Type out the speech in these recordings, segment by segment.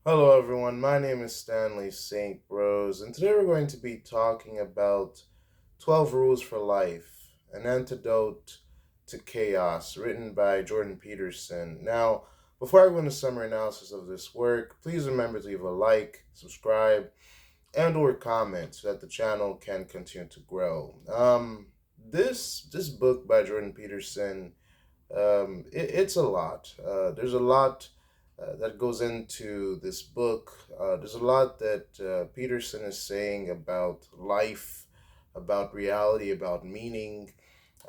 Hello, everyone. My name is Stanley St. Rose, and today we're going to be talking about 12 Rules for Life, an antidote to chaos, written by Jordan Peterson. Now, before I go into summary analysis of this work, please remember to leave a like, subscribe, and or comment so that the channel can continue to grow. This book by Jordan Peterson, it's a lot. There's a lot that goes into this book. There's a lot that Peterson is saying about life, about reality, about meaning.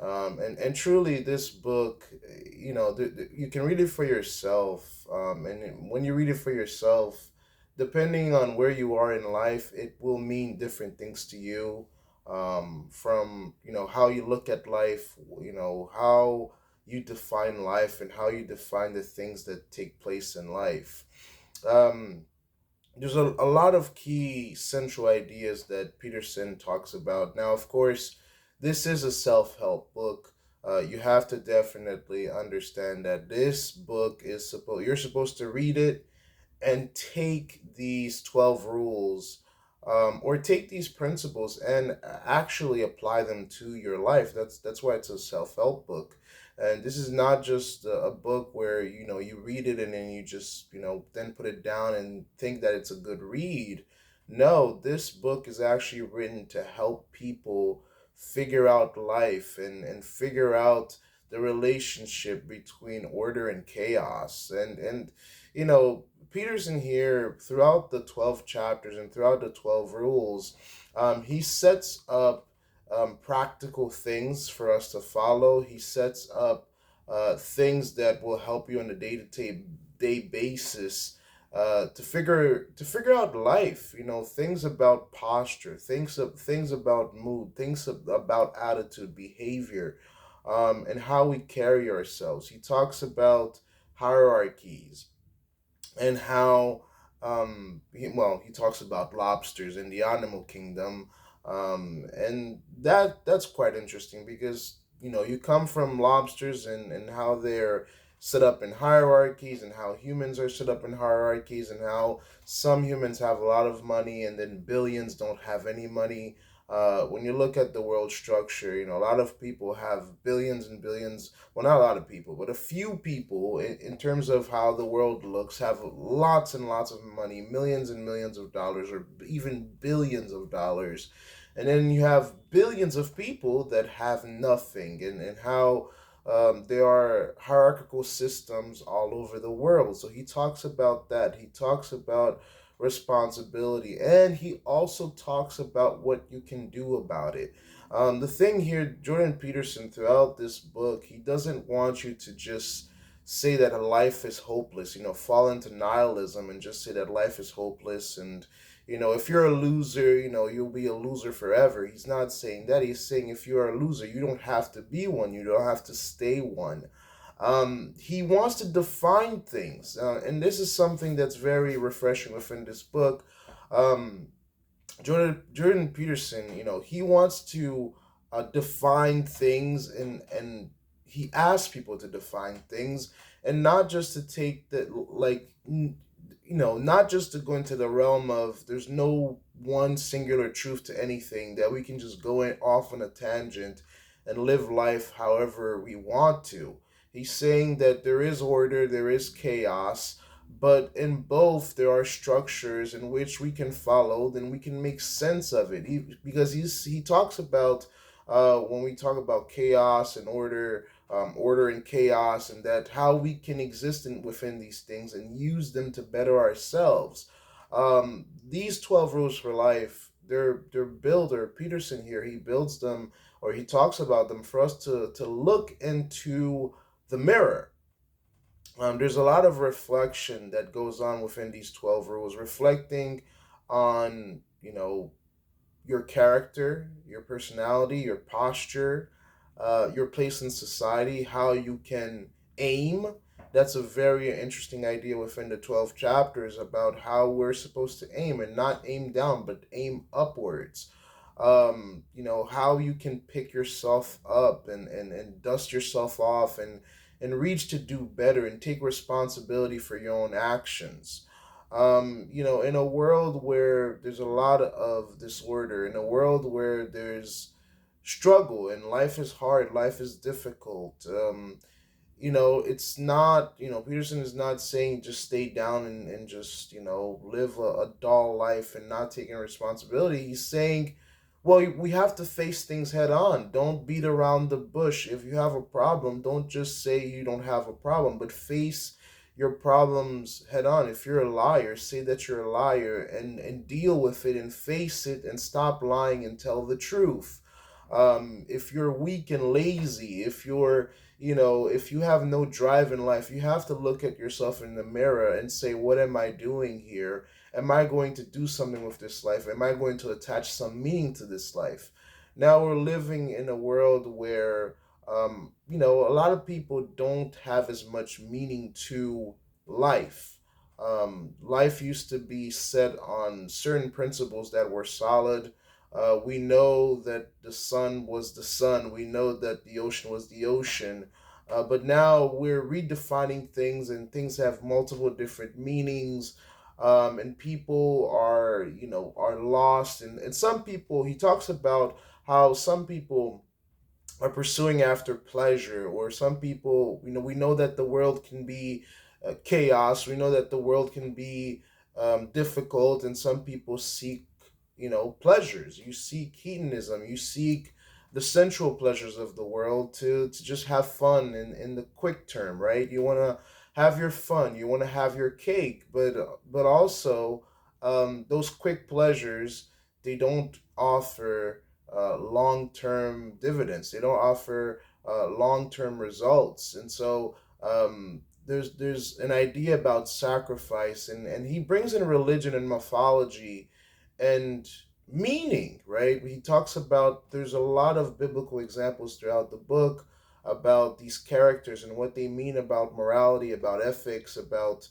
And truly, this book, you can read it for yourself. And when you read it for yourself, depending on where you are in life, it will mean different things to you. From how you look at life, how you define life and how you define the things that take place in life. Um, there's a lot of key central ideas that Peterson talks about. Now, of course, this is a self help book. You have to definitely understand that this book is you're supposed to read it and take these 12 rules, or take these principles and actually apply them to your life. That's why it's a self-help book. And this is not just a book where you read it and then you just then put it down and think that it's a good read. No, this book is actually written to help people figure out life and figure out the relationship between order and chaos. And Peterson here, throughout the 12 chapters and throughout the 12 rules, he sets up practical things for us to follow. He sets up things that will help you on a day basis, to figure out life. Things about posture, things about mood, things about attitude, behavior, and how we carry ourselves. He talks about hierarchies and how he talks about lobsters in the animal kingdom, and that's quite interesting because you come from lobsters and how they're set up in hierarchies and how humans are set up in hierarchies and how some humans have a lot of money and then billions don't have any money. When you look at the world structure, a lot of people have billions and billions. Well, not a lot of people, but a few people, in terms of how the world looks, have lots and lots of money, millions and millions of dollars, or even billions of dollars. And then you have billions of people that have nothing, and how there are hierarchical systems all over the world. So he talks about that. He talks about responsibility, and he also talks about what you can do about it. The thing here, Jordan Peterson, throughout this book, he doesn't want you to just say that life is hopeless, fall into nihilism and just say that life is hopeless. And, if you're a loser, you'll be a loser forever. He's not saying that. He's saying if you're a loser, you don't have to be one, you don't have to stay one. He wants to define things, and this is something that's very refreshing within this book. Um, Jordan Peterson, he wants to define things, and he asks people to define things, and not just to take that, like, not just to go into the realm of there's no one singular truth to anything, that we can just go off on a tangent and live life however we want to. He's saying that there is order, there is chaos, but in both there are structures in which we can follow, then we can make sense of it. Because he talks about, when we talk about chaos and order, order and chaos, and that how we can exist within these things and use them to better ourselves. These 12 rules for life, they're builder Peterson here, he builds them, or he talks about them for us to look into the mirror. There's a lot of reflection that goes on within these 12 rules, reflecting on, your character, your personality, your posture, your place in society, how you can aim. That's a very interesting idea within the 12 chapters about how we're supposed to aim, and not aim down, but aim upwards. How you can pick yourself up and dust yourself off and reach to do better and take responsibility for your own actions. In a world where there's a lot of disorder, in a world where there's struggle and life is hard, life is difficult. It's not, Peterson is not saying just stay down and just, live a dull life and not taking responsibility. He's saying, well, we have to face things head on. Don't beat around the bush. If you have a problem, don't just say you don't have a problem, but face your problems head on. If you're a liar, say that you're a liar and deal with it and face it and stop lying and tell the truth. If you're weak and lazy, if you have no drive in life, you have to look at yourself in the mirror and say, what am I doing here? Am I going to do something with this life? Am I going to attach some meaning to this life? Now we're living in a world where, a lot of people don't have as much meaning to life. Life used to be set on certain principles that were solid. We know that the sun was the sun. We know that the ocean was the ocean. But now we're redefining things, and things have multiple different meanings. And people are lost. And some people, he talks about how some people are pursuing after pleasure, or some people, we know that the world can be chaos. We know that the world can be difficult, and some people seek, pleasures. You seek hedonism. You seek the sensual pleasures of the world to just have fun in the quick term, right? You want to have your fun. You want to have your cake, but also those quick pleasures, they don't offer long-term dividends. They don't offer long-term results. And so there's an idea about sacrifice, and he brings in religion and mythology and meaning, right? He talks about, there's a lot of biblical examples throughout the book about these characters and what they mean about morality, about ethics, about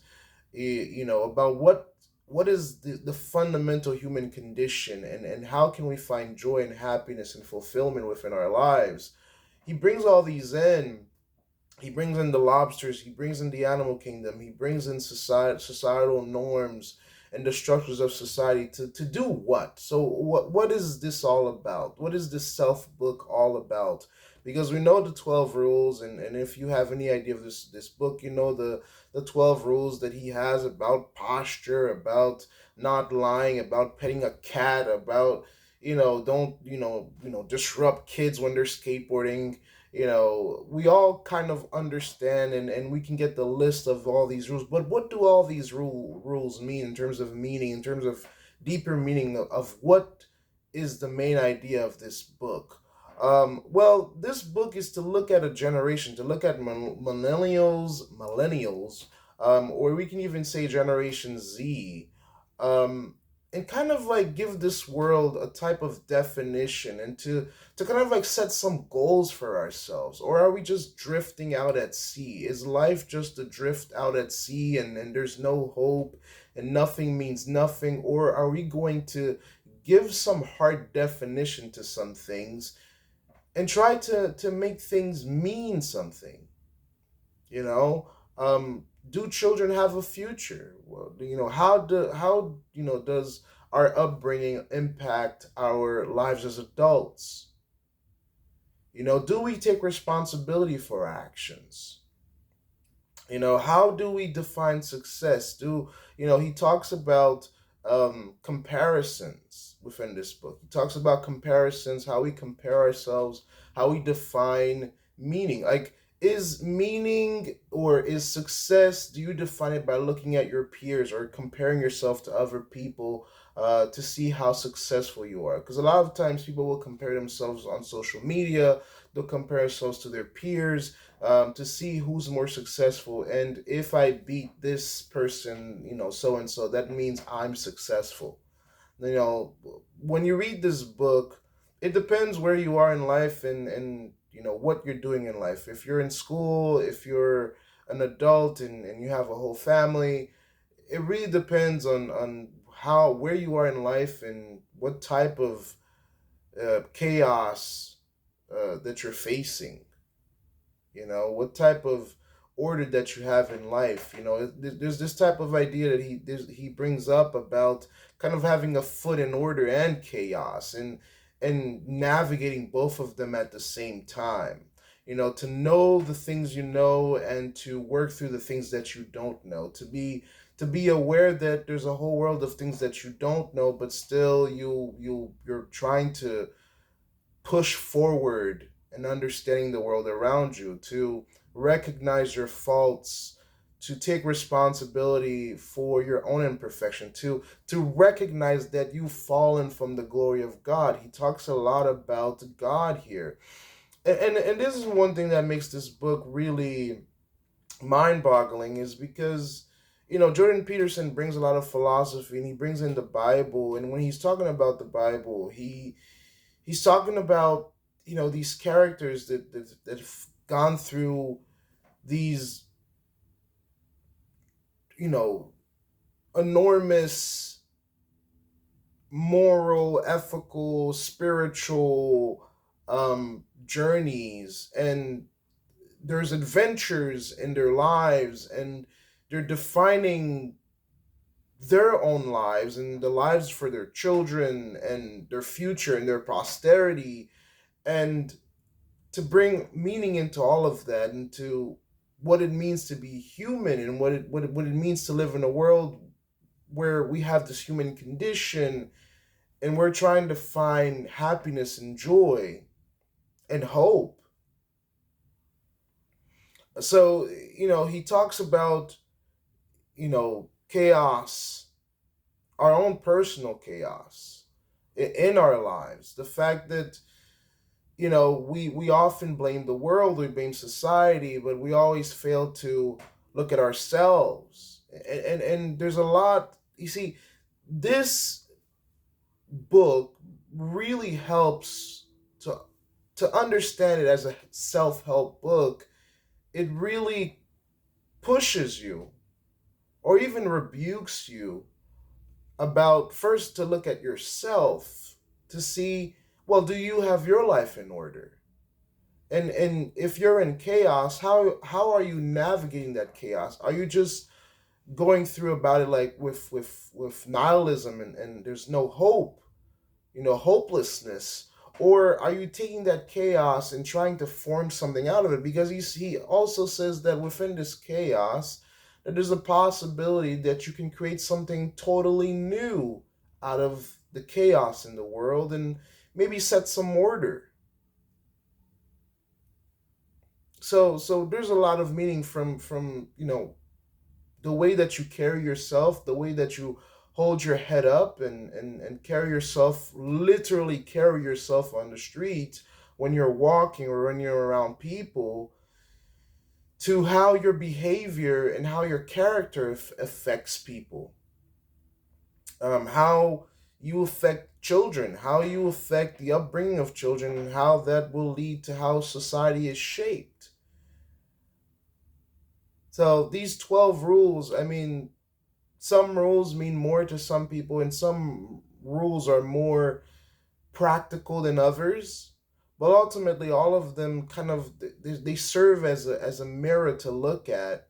what is the fundamental human condition, and how can we find joy and happiness and fulfillment within our lives. He brings all these in. He brings in the lobsters. He brings in the animal kingdom. He brings in societal norms and the structures of society to do what? So what is this all about? What is this self book all about? Because we know the 12 rules, and if you have any idea of this book, you know the 12 rules that he has about posture, about not lying, about petting a cat, about don't disrupt kids when they're skateboarding. We all kind of understand, and we can get the list of all these rules, but what do all these rules mean in terms of meaning, in terms of deeper meaning of what is the main idea of this book? Well, this book is to look at a generation, to look at millennials, or we can even say Generation Z, um, and kind of like give this world a type of definition, and to kind of like set some goals for ourselves. Or are we just drifting out at sea? Is life just a drift out at sea, and there's no hope and nothing means nothing? Or are we going to give some hard definition to some things and try to make things mean something? You know, do children have a future? Well, how does our upbringing impact our lives as adults? Do we take responsibility for our actions? How do we define success? He talks about comparisons within this book. He talks about comparisons, how we compare ourselves, how we define meaning. Like, is meaning or is success, do you define it by looking at your peers or comparing yourself to other people to see how successful you are? Because a lot of times people will compare themselves on social media, they'll compare themselves to their peers, to see who's more successful. And if I beat this person, so and so, that means I'm successful. You know, when you read this book, it depends where you are in life, and what you're doing in life. If you're in school, if you're an adult, and you have a whole family, it really depends on how where you are in life and what type of chaos that you're facing. What type of order that you have in life. There's this type of idea that he brings up about kind of having a foot in order and chaos, and navigating both of them at the same time. To know the things you know and to work through the things that you don't know. To be aware that there's a whole world of things that you don't know, but still you're trying to push forward and understanding the world around you, to recognize your faults, to take responsibility for your own imperfection, to recognize that you've fallen from the glory of God. He talks a lot about God here. And this is one thing that makes this book really mind-boggling, is because Jordan Peterson brings a lot of philosophy, and he brings in the Bible. And when he's talking about the Bible, he's talking about these characters that have gone through these you know enormous moral, ethical, spiritual journeys, and there's adventures in their lives, and they're defining their own lives and the lives for their children and their future and their posterity, and to bring meaning into all of that, and to what it means to be human, and what it means to live in a world where we have this human condition, and we're trying to find happiness and joy and hope. So he talks about chaos, our own personal chaos in our lives. The fact that we often blame the world, we blame society, but we always fail to look at ourselves. And there's a lot. You see, this book really helps to understand it as a self-help book. It really pushes you, or even rebukes you, about first to look at yourself, to see, well, do you have your life in order? And if you're in chaos, how are you navigating that chaos? Are you just going through about it like with nihilism, and there's no hope, hopelessness? Or are you taking that chaos and trying to form something out of it? Because he also says that within this chaos, that there's a possibility that you can create something totally new out of the chaos in the world, and maybe set some order. So there's a lot of meaning from the way that you carry yourself, the way that you hold your head up, and carry yourself, literally carry yourself on the street when you're walking or when you're around people, to how your behavior and how your character affects people, how you affect children, how you affect the upbringing of children, and how that will lead to how society is shaped. So these 12 rules, I mean, some rules mean more to some people, and some rules are more practical than others. But ultimately, all of them kind of they serve as a mirror to look at,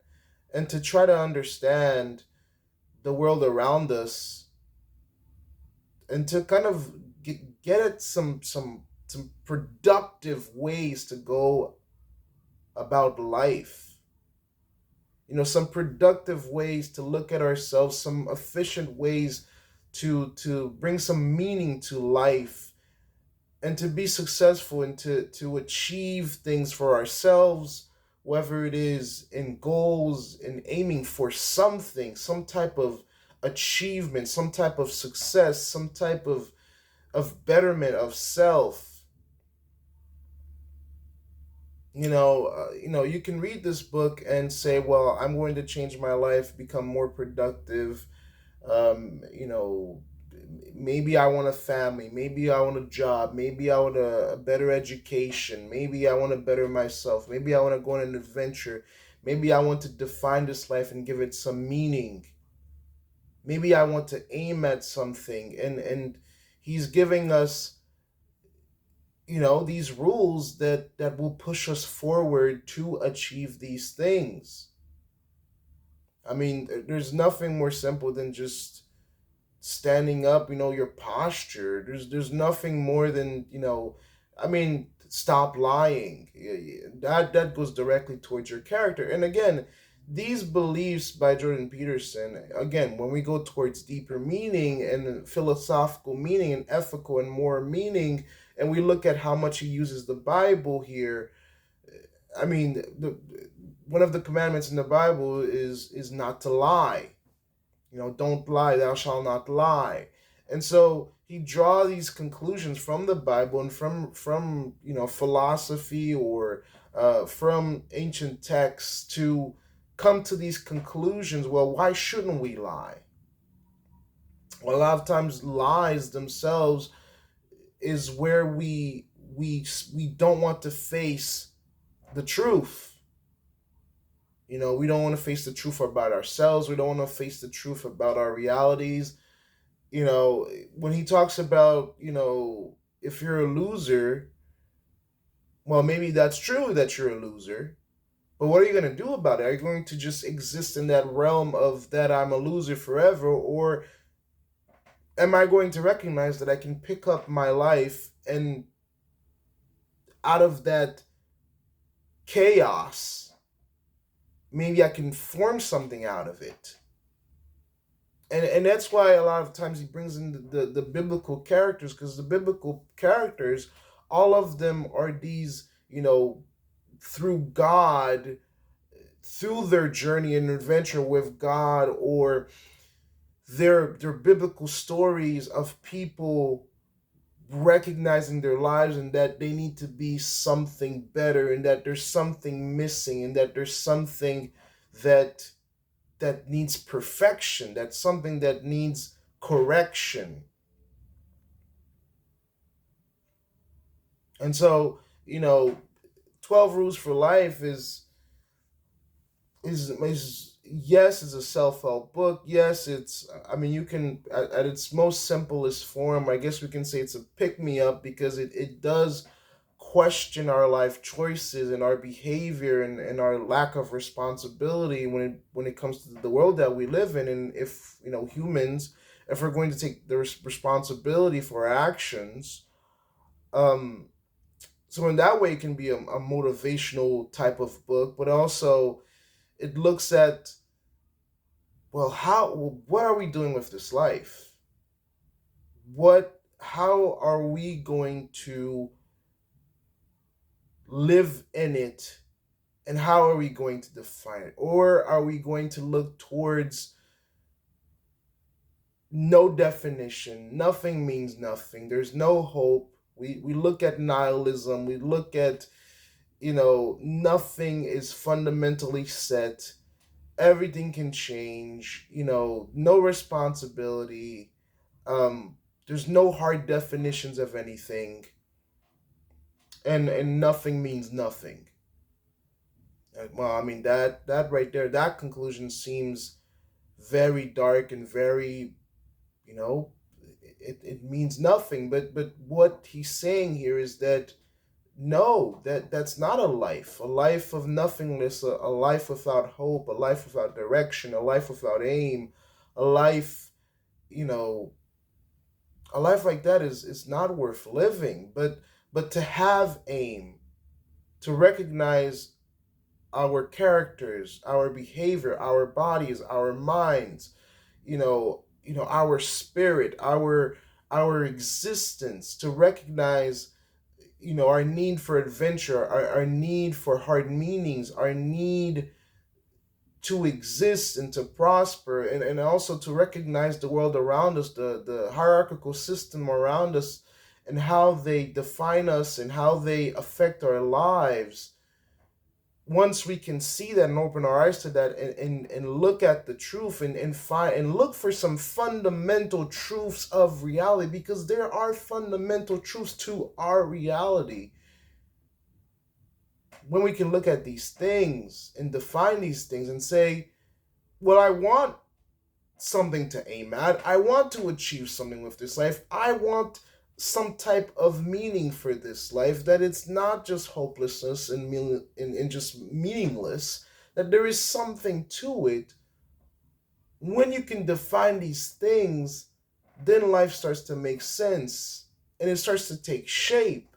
and to try to understand the world around us, and to kind of get at some productive ways to go about life. Some productive ways to look at ourselves, some efficient ways to bring some meaning to life, and to be successful, and to achieve things for ourselves, whether it is in goals, in aiming for something, some type of achievement, some type of success, some type of betterment of self. You can read this book and say, well, I'm going to change my life, become more productive. um, you know, Maybe I want a family, maybe I want a job, maybe I want a better education, maybe I want to better myself, maybe I want to go on an adventure, maybe I want to define this life and give it some meaning, maybe I want to aim at something. And he's giving us, these rules that will push us forward to achieve these things. I mean, there's nothing more simple than just standing up, your posture. There's nothing more than, I mean, stop lying. That goes directly towards your character. And again, these beliefs by Jordan Peterson, again, when we go towards deeper meaning and philosophical meaning and ethical and moral meaning, and we look at how much he uses the Bible here, I mean, one of the commandments in the Bible is not to lie. Don't lie, thou shalt not lie. And so he draw these conclusions from the Bible and from philosophy or from ancient texts to come to these conclusions. Well, why shouldn't we lie? Well, a lot of times lies themselves is where we don't want to face the truth. We don't want to face the truth about ourselves. We don't want to face the truth about our realities. When he talks about, if you're a loser, well, maybe that's true that you're a loser, but what are you going to do about it? Are you going to just exist in that realm of that I'm a loser forever? Or am I going to recognize that I can pick up my life and out of that chaos, maybe I can form something out of it? And that's why a lot of times he brings in the biblical characters, because the biblical characters, all of them are these, through God, through their journey and adventure with God, or their biblical stories of people recognizing their lives and that they need to be something better, and that there's something missing, and that there's something that needs perfection, that's something that needs correction. And so, 12 rules for life is yes, it's a self-help book. Yes, it's, I mean, you can at its most simplest form, I guess we can say it's a pick-me-up, because it does question our life choices and our behavior and our lack of responsibility when it comes to the world that we live in. And if humans, if we're going to take the responsibility for our actions, um so in that way it can be a motivational type of book, but also it looks at, well, what are we doing with this life? How are we going to live in it, and how are we going to define it? Or are we going to look towards no definition, nothing means nothing, there's no hope? We look at nihilism, we look at, nothing is fundamentally set, everything can change, no responsibility, there's no hard definitions of anything, and nothing means nothing. Well, I mean, that right there, that conclusion seems very dark and very, you know, it means nothing. But what he's saying here is that no, that's not a life of nothingness, a life without hope, a life without direction, a life without aim, a life, you know, a life like that is not worth living. But to have aim, to recognize our characters, our behavior, our bodies, our minds, our spirit, our existence, to recognize, our need for adventure, our need for hard meanings, our need to exist and to prosper, and also to recognize the world around us, the hierarchical system around us, and how they define us and how they affect our lives. Once we can see that and open our eyes to that, and look at the truth, and find and look for some fundamental truths of reality, because there are fundamental truths to our reality. When we can look at these things and define these things and say, well, I want something to aim at, I want to achieve something with this life, I want some type of meaning for this life, that it's not just hopelessness and just meaningless, that there is something to it. When you can define these things, then life starts to make sense and it starts to take shape.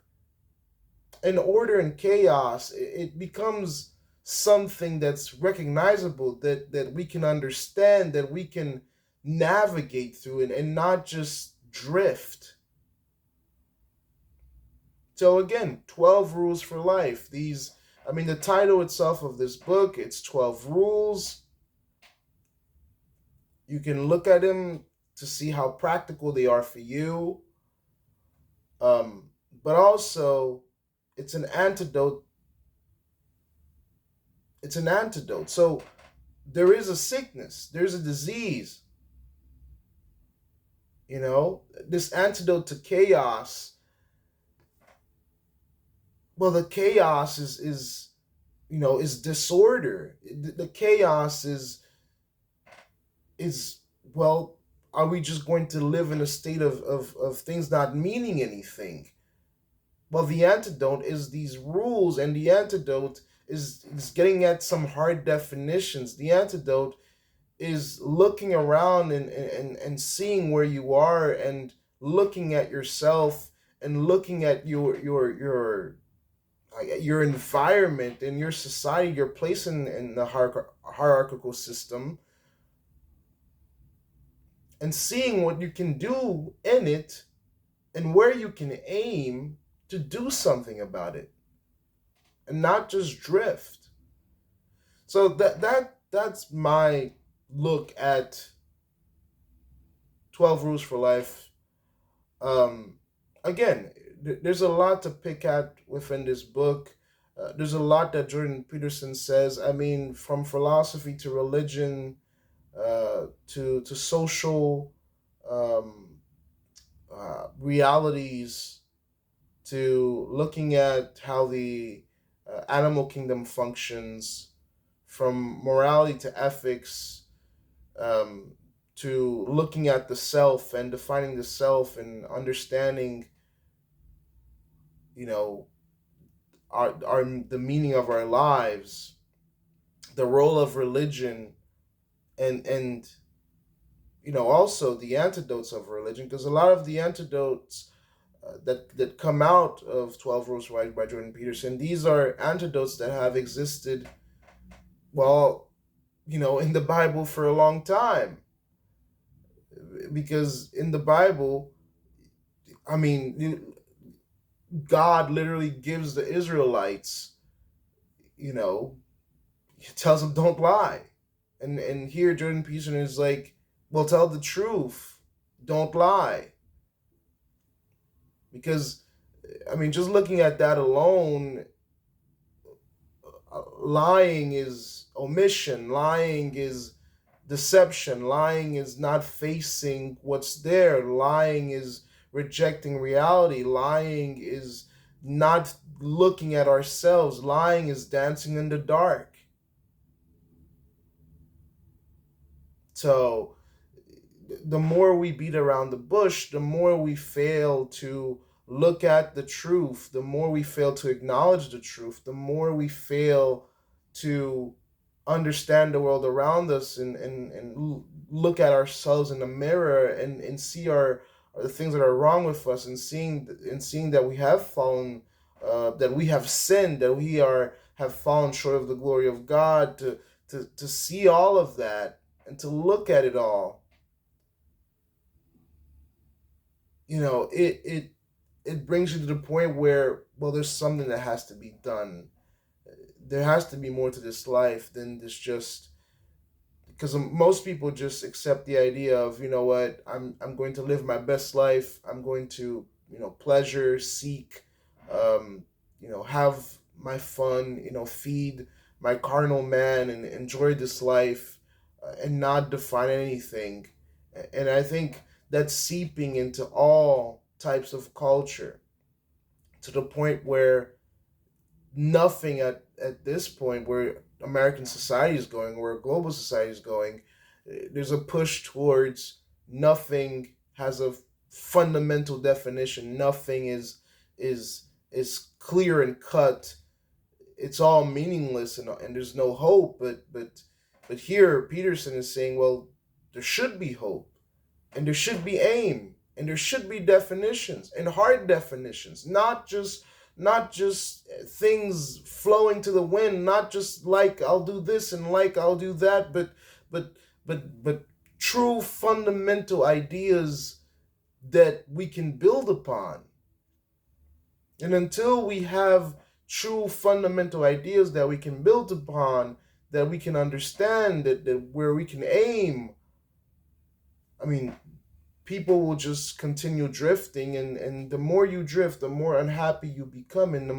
And order and chaos, it becomes something that's recognizable, that we can understand, that we can navigate through it and not just drift. So again, 12 rules for life. The title itself of this book, it's 12 rules. You can look at them to see how practical they are for you. Um, but also, it's an antidote. It's an antidote. So there is a sickness, there's a disease. This antidote to chaos. Well, the chaos is disorder. The chaos is well, are we just going to live in a state of things not meaning anything? Well, the antidote is these rules, and the antidote is getting at some hard definitions. The antidote is looking around and seeing where you are, and looking at yourself, and looking at your environment and your society, your place in the hierarchical system, and seeing what you can do in it and where you can aim to do something about it and not just drift. So that's my look at 12 rules for life. um Again, there's a lot to pick at within this book. There's a lot that Jordan Peterson says. From philosophy to religion, to social um, realities, to looking at how the animal kingdom functions, from morality to ethics, um, to looking at the self and defining the self and understanding, you know, our the meaning of our lives, the role of religion, and also the antidotes of religion, because a lot of the antidotes that come out of 12 Rules for Life by Jordan Peterson, these are antidotes that have existed, well, in the Bible for a long time. Because in the Bible, I mean, God literally gives the Israelites, he tells them don't lie. And here Jordan Peterson is like, well, tell the truth, don't lie. Because, just looking at that alone, lying is omission, lying is deception, lying is not facing what's there, lying is rejecting reality, lying is not looking at ourselves, lying is dancing in the dark. So the more we beat around the bush, the more we fail to look at the truth, the more we fail to acknowledge the truth, the more we fail to understand the world around us, and look at ourselves in the mirror, and see the things that are wrong with us, and seeing that we have fallen, that we have sinned, that we have fallen short of the glory of God, to see all of that and to look at it all. It brings you to the point where, well, there's something that has to be done. There has to be more to this life than this, just because most people just accept the idea of, what, I'm going to live my best life, I'm going to, pleasure seek, have my fun, feed my carnal man and enjoy this life, and not define anything. And I think that's seeping into all types of culture, to the point where nothing at this point, where American society is going, where global society is going, there's a push towards nothing has a fundamental definition. Nothing is clear and cut. It's all meaningless, and there's no hope. But here Peterson is saying, well, there should be hope, and there should be aim, and there should be definitions and hard definitions, not just things flowing to the wind, not just like I'll do this and like I'll do that, but but true fundamental ideas that we can build upon. And until we have true fundamental ideas that we can build upon, that we can understand, that where we can aim, I mean, people will just continue drifting, and the more you drift, the more unhappy you become, and the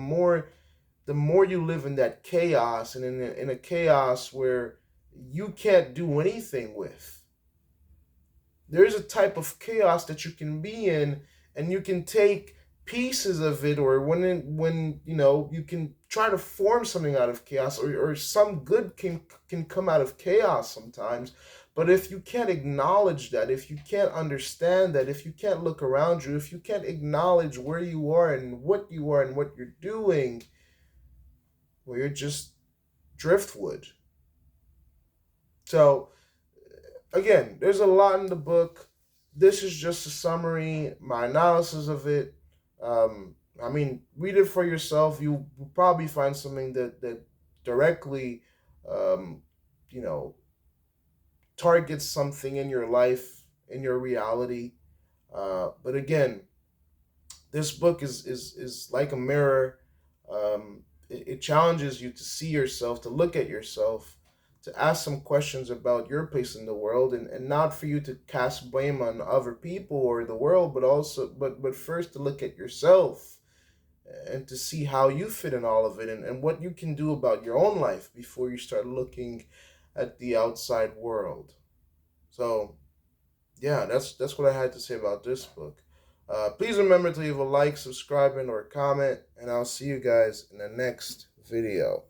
more you live in that chaos, and in a chaos where you can't do anything with. There's a type of chaos that you can be in, and you can take pieces of it, or when you can try to form something out of chaos, or some good can come out of chaos sometimes. But if you can't acknowledge that, if you can't understand that, if you can't look around you, if you can't acknowledge where you are and what you are and what you're doing, well, you're just driftwood. So again, there's a lot in the book. This is just a summary, my analysis of it. I mean, read it for yourself. You will probably find something that directly, um, you know, targets something in your life, in your reality. But again, this book is like a mirror. It challenges you to see yourself, to look at yourself, to ask some questions about your place in the world, and not for you to cast blame on other people or the world, but also but first to look at yourself and to see how you fit in all of it, and what you can do about your own life before you start looking at the outside world. So yeah, that's what I had to say about this book. Please remember to leave a like, subscribe, and or comment, and I'll see you guys in the next video.